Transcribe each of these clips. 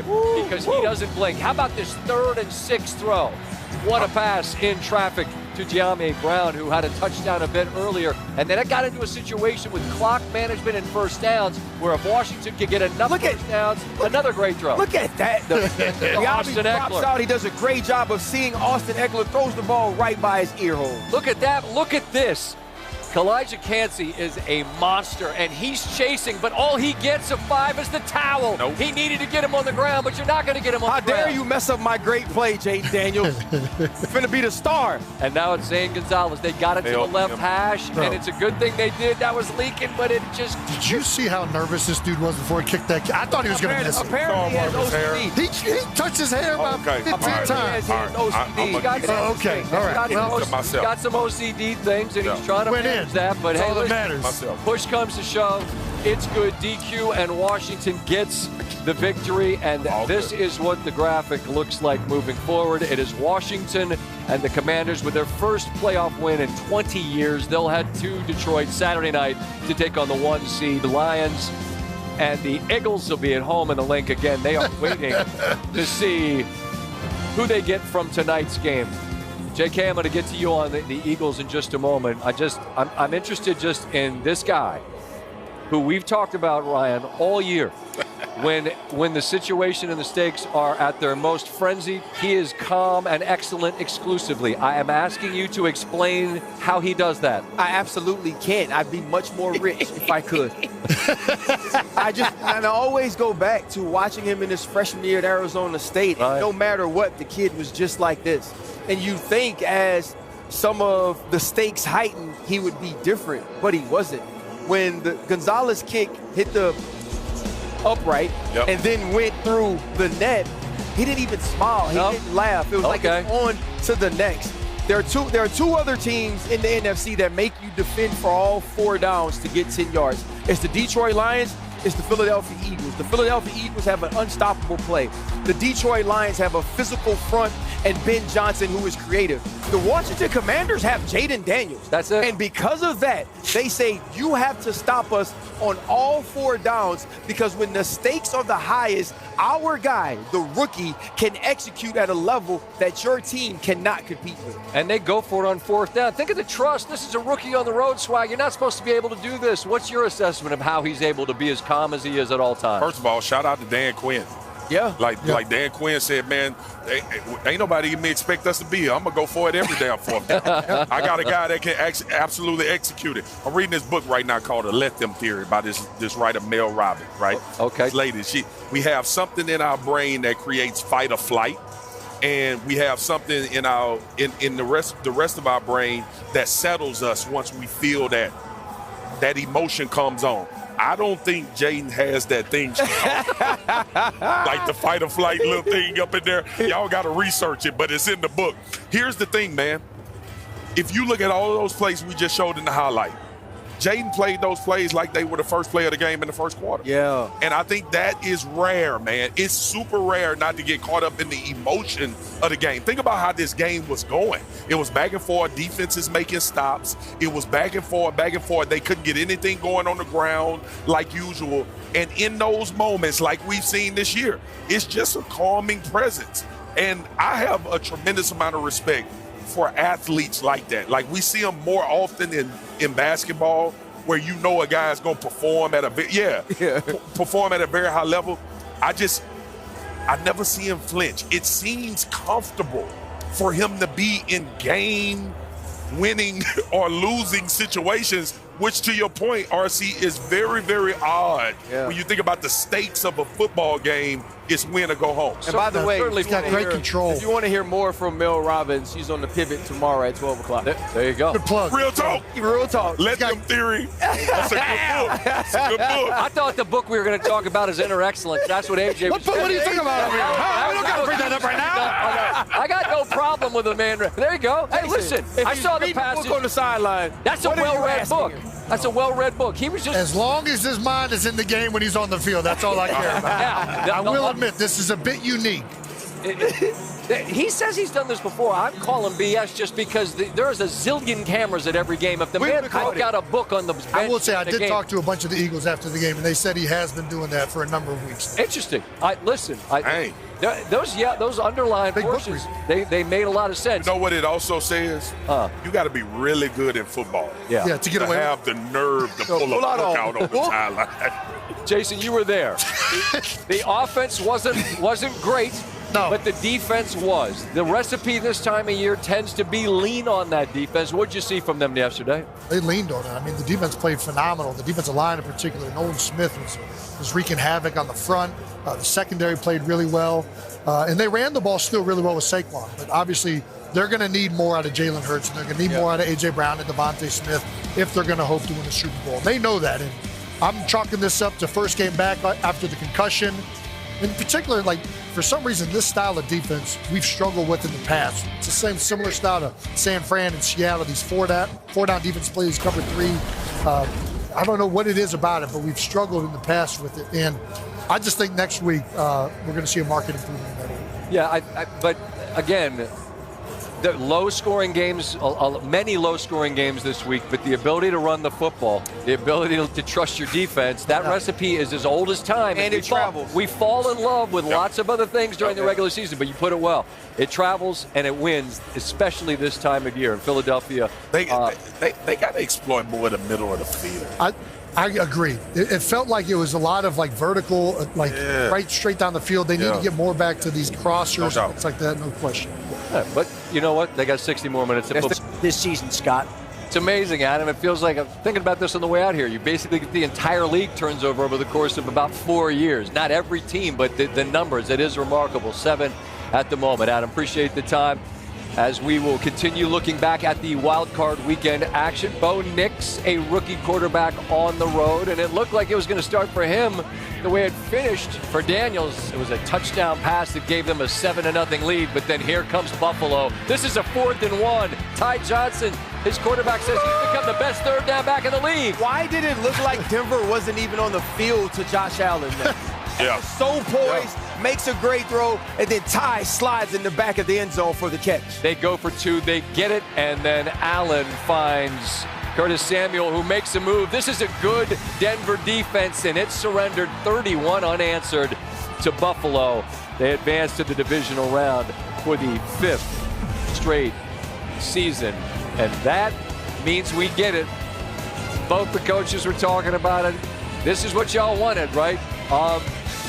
because he doesn't blink. How about this 3rd and 6 throw? What a pass in traffic to De'Ami Brown, who had a touchdown a bit earlier. And then it got into a situation with clock management and first downs where if Washington could get enough first downs, another great throw. Look at that. Austin drops Eckler. out. He does a great job of seeing Austin Eckler, throws the ball right by his ear hole. Look at that. Look at this. Kalijah Cansey is a monster, and he's chasing, but all he gets of 5 is the towel. Nope. He needed to get him on the ground, but you're not going to get him on the ground. How dare you mess up my great play, Jayden Daniels. Finna be the star. And now it's Zane Gonzalez. They got it to the left hash, and it's a good thing they did. That was leaking, but it just... Did you see how nervous this dude was before he kicked that? I thought he was going to miss it. Apparently he has OCD. He touched his hair about 15 times. Okay. All right. He's got some OCD things, and he's trying to manage that. But hey, listen, push comes to shove. It's good. DQ and Washington gets the victory, and this is what the graphic looks like moving forward. It is Washington and the Commanders with their first playoff win in 20 years. They'll head to Detroit Saturday night to take on the 1 seed Lions, and the Eagles will be at home in the link again. They are waiting to see who they get from tonight's game. JK, I'm going to get to you on the Eagles in just a moment. I'm interested just in this guy who we've talked about, Ryan, all year. When the situation and the stakes are at their most frenzied, he is calm and excellent exclusively. I am asking you to explain how he does that. I absolutely can't. I'd be much more rich if I could. I always go back to watching him in his freshman year at Arizona State. Right. No matter what, the kid was just like this. And you think as some of the stakes heightened, he would be different, but he wasn't. When the Gonzalez kick hit the upright and then went through the net, he didn't even smile. He didn't laugh. It was like it's on to the next. There are two other teams in the NFC that make you defend for all 4 downs to get 10 yards. It's the Detroit Lions. It's the Philadelphia Eagles. The Philadelphia Eagles have an unstoppable play. The Detroit Lions have a physical front and Ben Johnson, who is creative. The Washington Commanders have Jayden Daniels. That's it. And because of that, they say you have to stop us on all 4 downs, because when the stakes are the highest, our guy, the rookie, can execute at a level that your team cannot compete with. And they go for it on 4th down. Think of the trust. This is a rookie on the road, Swag. You're not supposed to be able to do this. What's your assessment of how he's able to be as calm as he is at all times? First of all, shout out to Dan Quinn. Like Dan Quinn said, man, ain't nobody even expect us to be here. I'm going to go for it every damn 4th down. I got a guy that can absolutely execute it. I'm reading this book right now called The Let Them Theory by this writer, Mel Robbins, right? Okay. This lady, we have something in our brain that creates fight or flight, and we have something in the rest of our brain that settles us once we feel that emotion comes on. I don't think Jayden has that thing. Like the fight or flight little thing up in there. Y'all got to research it, but it's in the book. Here's the thing, man. If you look at all those plays we just showed in the highlight, Jayden played those plays like they were the first play of the game in the first quarter. Yeah. And I think that is rare, man. It's super rare not to get caught up in the emotion of the game. Think about how this game was going. It was back and forth, defenses making stops. It was back and forth, back and forth. They couldn't get anything going on the ground like usual. And in those moments, like we've seen this year, it's just a calming presence. And I have a tremendous amount of respect for athletes like that. Like, we see them more often in basketball, where you know a guy is going to perform at perform at a very high level. I never see him flinch. It seems comfortable for him to be in game winning or losing situations, which, to your point, RC, is very, very odd. When you think about the stakes of a football game, it's win or go home. And by the way, he's got great control. If you want to hear more from Mel Robbins, he's on the Pivot tomorrow at 12 o'clock. There you go. Good plug. Real talk. Real talk. Let Them Theory. That's a good book. That's a good book. I thought the book we were going to talk about is Inner Excellence. That's what AJ was What are you talking about over here? I We don't got to bring that up right now. I got no problem with a man. There you go. Hey, listen. I saw the passage on the sideline. That's a well-read book. That's a well-read book. He was just... As long as his mind is in the game when he's on the field, that's all I care about. Now, I will admit, this is a bit unique. He says he's done this before. I'm calling BS just because there's a zillion cameras at every game. If the man broke out a book on the bench, I will say I did talk to a bunch of the Eagles after the game, and they said he has been doing that for a number of weeks. Interesting. Those underlying Big portions, they made a lot of sense. You know what it also says? You got to be really good in football. Yeah, to get away. Have the nerve to pull a book out on the sideline. Jason, you were there. The offense wasn't great. No. But the defense was. The recipe this time of year tends to be lean on that defense. What did you see from them yesterday? They leaned on it. I mean, the defense played phenomenal. The defensive line in particular, Nolan Smith was wreaking havoc on the front. The secondary played really well. And they ran the ball still really well with Saquon. But obviously, they're going to need more out of Jalen Hurts, and they're going to need more out of A.J. Brown and Devontae Smith if they're going to hope to win the Super Bowl. And they know that. And I'm chalking this up to first game back after the concussion. In particular, for some reason, this style of defense we've struggled with in the past. It's the same similar style to San Fran and Seattle. These four down defense plays, cover three. I don't know what it is about it, but we've struggled in the past with it. And I just think next week we're going to see a market improvement in that area. Yeah, but again, the low-scoring games, many low-scoring games this week, but the ability to run the football, the ability to trust your defense, that recipe is as old as time. And it travels. We fall in love with lots of other things during the regular season, but you put it well. It travels and it wins, especially this time of year in Philadelphia. They got to exploit more the middle of the field. I agree. It felt like it was a lot of vertical, right straight down the field. They need to get more back to these crossers and things like that, no question. Yeah, but you know what? They got 60 more minutes of football this season, Scott. It's amazing, Adam. It feels like I'm thinking about this on the way out here. You basically get the entire league turns over the course of about 4 years. Not every team, but the numbers. It is remarkable. 7 at the moment. Adam, appreciate the time. As we will continue looking back at the wild card weekend action. Bo Nix, a rookie quarterback on the road, and it looked like it was going to start for him the way it finished for Daniels. It was a touchdown pass that gave them a 7-0 lead, but then here comes Buffalo. This is a 4th and 1. Ty Johnson, his quarterback, says he's become the best third down back in the league. Why did it look like Denver wasn't even on the field to Josh Allen? So poised, makes a great throw, and then Ty slides in the back of the end zone for the catch. They go for 2, they get it, and then Allen finds Curtis Samuel, who makes a move. This is a good Denver defense, and it surrendered 31 unanswered to Buffalo. They advance to the divisional round for the 5th straight season, and that means we get it. Both the coaches were talking about it. This is what y'all wanted, right?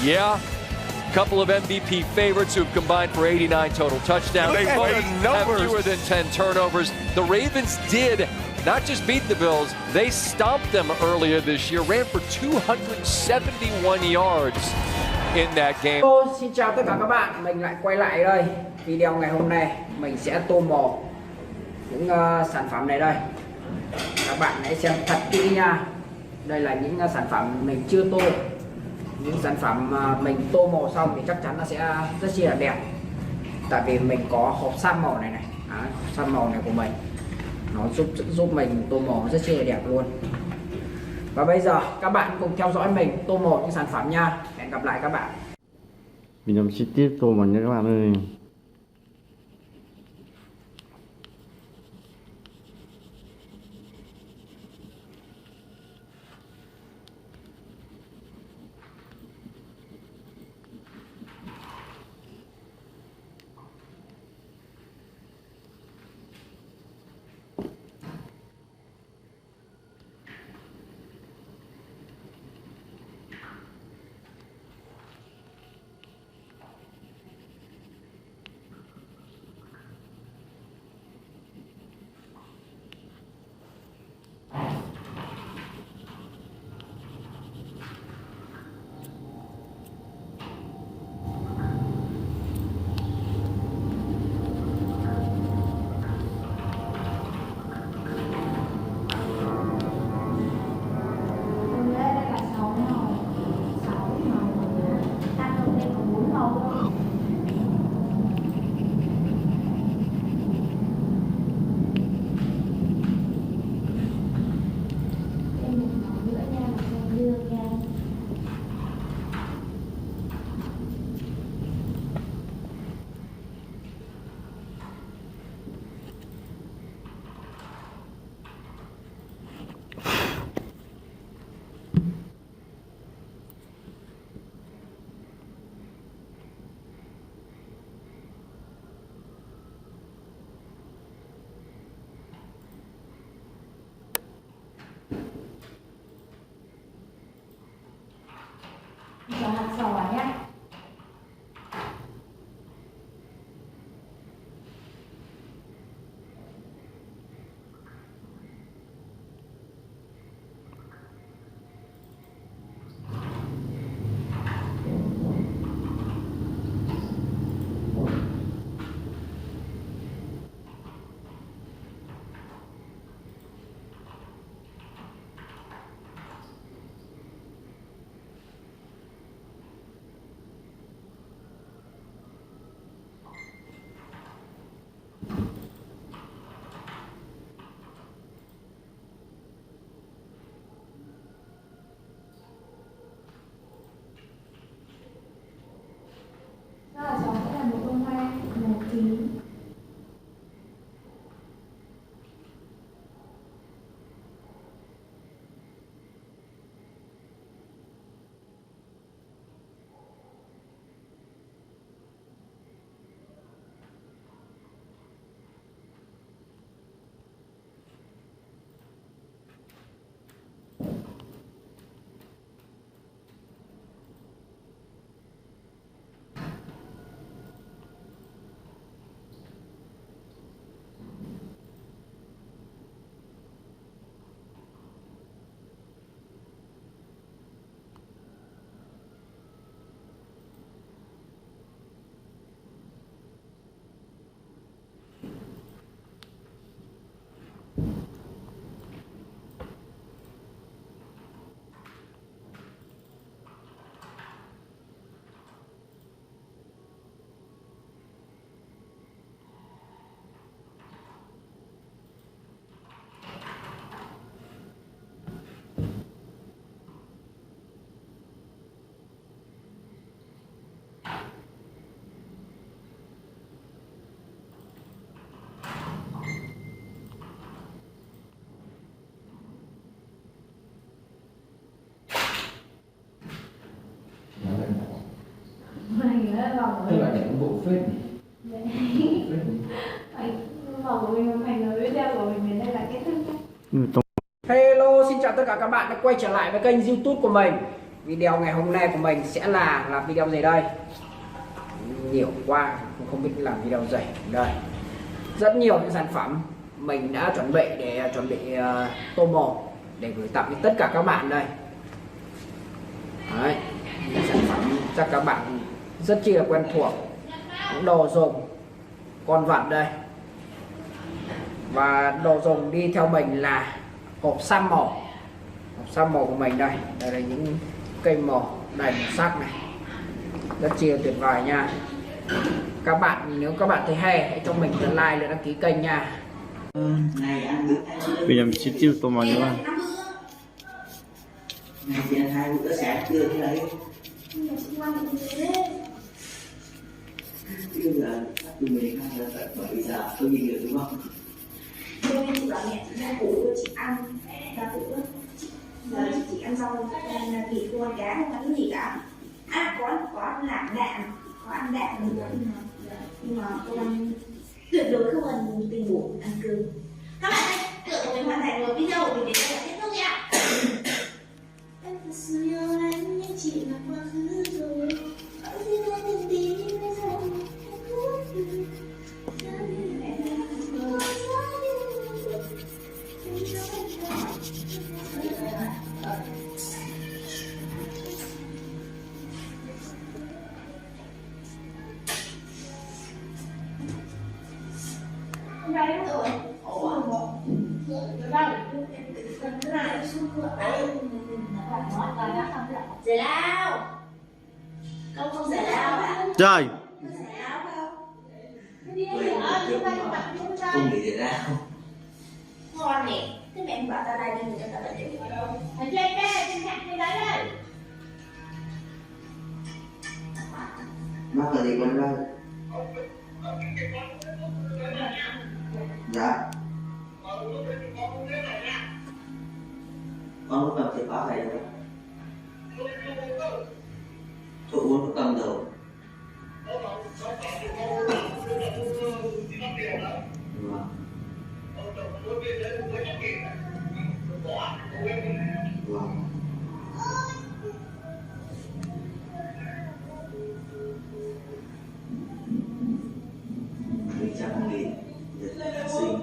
Yeah, a couple of MVP favorites who've combined for 89 total touchdowns. They both have fewer than 10 turnovers. The Ravens did not just beat the Bills, they stomped them earlier this year, ran for 271 yards in that game. Xin chào tất cả các bạn, mình lại quay lại đây. Video ngày hôm nay mình sẽ tô màu những sản phẩm này đây. Các bạn hãy xem thật kỹ nha. Đây là những sản phẩm mình chưa tô. Những sản phẩm mà mình tô màu xong thì chắc chắn nó sẽ rất chi là đẹp. Tại vì mình có hộp sáp màu này. Hộp sáp màu này của mình. Nó giúp mình tô màu rất chi là đẹp luôn. Và bây giờ các bạn cùng theo dõi mình tô màu những sản phẩm nha. Hẹn gặp lại các bạn. Mình làm chi tiết tô màu nha các bạn ơi. Tức là để nó bộ phết Hello, xin chào tất cả các bạn đã quay trở lại với kênh YouTube của mình. Video ngày hôm nay của mình sẽ là làm video gì đây? Nhiều quá, không biết làm video gì đây. Rất nhiều những sản phẩm mình đã chuẩn bị để tô màu để gửi tặng đến tất cả các bạn đây. Đấy, những sản phẩm chắc các bạn rất chi là quen thuộc, những đồ dùng con vật đây, và đồ dùng đi theo mình là hộp xăm màu của mình đây. Đây là những cây màu đầy màu sắc này, rất chi là tuyệt vời nha các bạn. Nếu các bạn thấy hay hãy cho mình một like và đăng ký kênh nha. Bây giờ mình sẽ tiêu tô màu các bạn. Ngày chị ăn 2 bữa sáng đưa cái đấy. Bây giờ từ 12 giờ tận 7 giờ có gì được đúng không? Hôm nay chị bảo mẹ chị ra củ cho chị ăn là củ đó. Giờ chị chỉ ăn rau thịt cua cá không ăn cái gì cả. Có ăn lạc đạm, có ăn đạm nữa, nhưng mà tôi ăn tuyệt đối không ăn tinh bột, ăn cơm. Các bạn ơi, tượng của mình hoàn thành rồi, video của mình đến đây là kết thúc nha. Em thật sự yêu anh nhưng chỉ là quá khứ rồi. Ở dưới đây từng tí bây giờ em hút đi. Giải lao. Con không giải lao à? Trời. Giải lao không? Không bị để ra không? Ngon nè. Thế mẹ em bảo tao đây đi cho tao lại để đâu. Ở trên đây, trên cạnh cái đấy đây. Mắc là gì con đây? Dạ. Con có cầm chìa khóa này không? Chỗ uống có cầm đâu? Vâng. Mình chắc không nghĩ Nhật là sinh.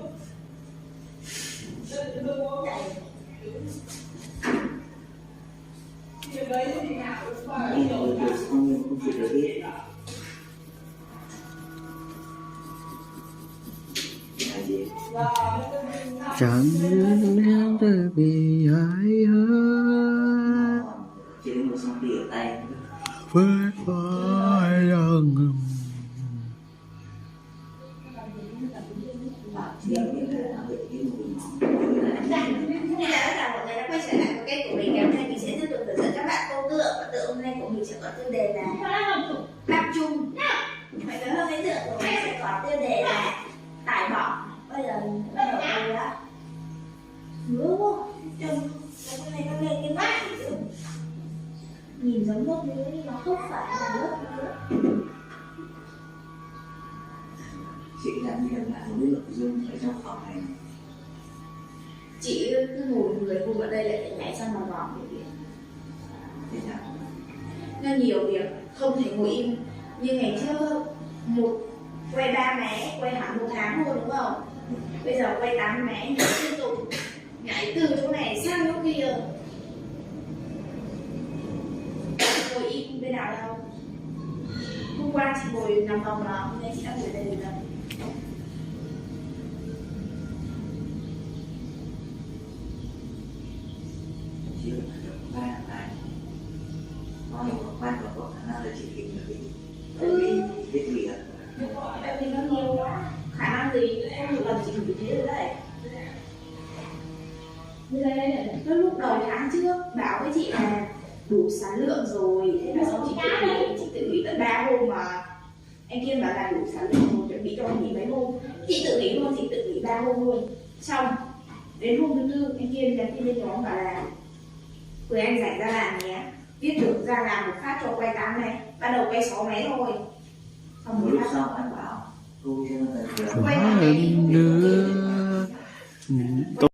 Không chịu được biết. Chẳng em từ vì ai hơn Chỉ đến một xong đi ở tay. với phải đang ngầm. Thế là tất cả mọi người đã quay trở lại với kênh của mình. Ngày hôm nay mình sẽ tiếp tục hướng dẫn các bạn tô tượng, và tượng hôm nay của mình sẽ có tiêu đề là Nam Trung. Phải nói hơn với tượng của mình sẽ có tiêu đề là tải bỏ. Bây giờ mình bắt đầu đây á. Ngứa quá. Trông cái này nó lên cái mắt. Nhìn giống nước ngứa nhưng nó không phải là nước ngứa. Chị làm như là một lượng dương ở trong phòng này. Chị cứ ngồi người cô ở đây lại nhảy sang mà vòng để việc. Thế nào? Nó nhiều việc, không thể ngồi im. Như ngày trước, quay 3 mé, quay hẳn 1 tháng luôn đúng không? Bây giờ quay 8 mé, nhảy liên tục. Nhảy từ chỗ này sang chỗ kia. Ngồi im bên nào đâu. Hôm qua chị ngồi nằm vòng mà, hôm nay chị đã ngồi đây rồi. Chị được ba này. Có những quan trọng của khả năng là chị hiểu được cái gì ạ? Tại vì nó nhiều quá. Khả năng gì? Không một lần chị ngủ thế rồi đấy. Như đây, nó lúc đầu tháng trước bảo với chị là đủ sản lượng rồi. Thế là xong chị tự nghỉ tận 3 hôm mà anh Kiên bảo là đủ sản lượng rồi, chuẩn bị cho nghỉ mấy hôm. Chị tự nghỉ luôn, chị tự nghỉ 3 hôm luôn. Xong đến hôm thứ 4 anh Kiên nhắn tin lên nhóm bảo là Quỳ anh rảnh ra làm nhé, viết thử ra làm một phát cho quay 8 này, ban đầu quay 6 máy thôi. Xong Một rồi lúc sau anh bảo tôi quay 8 này. nữa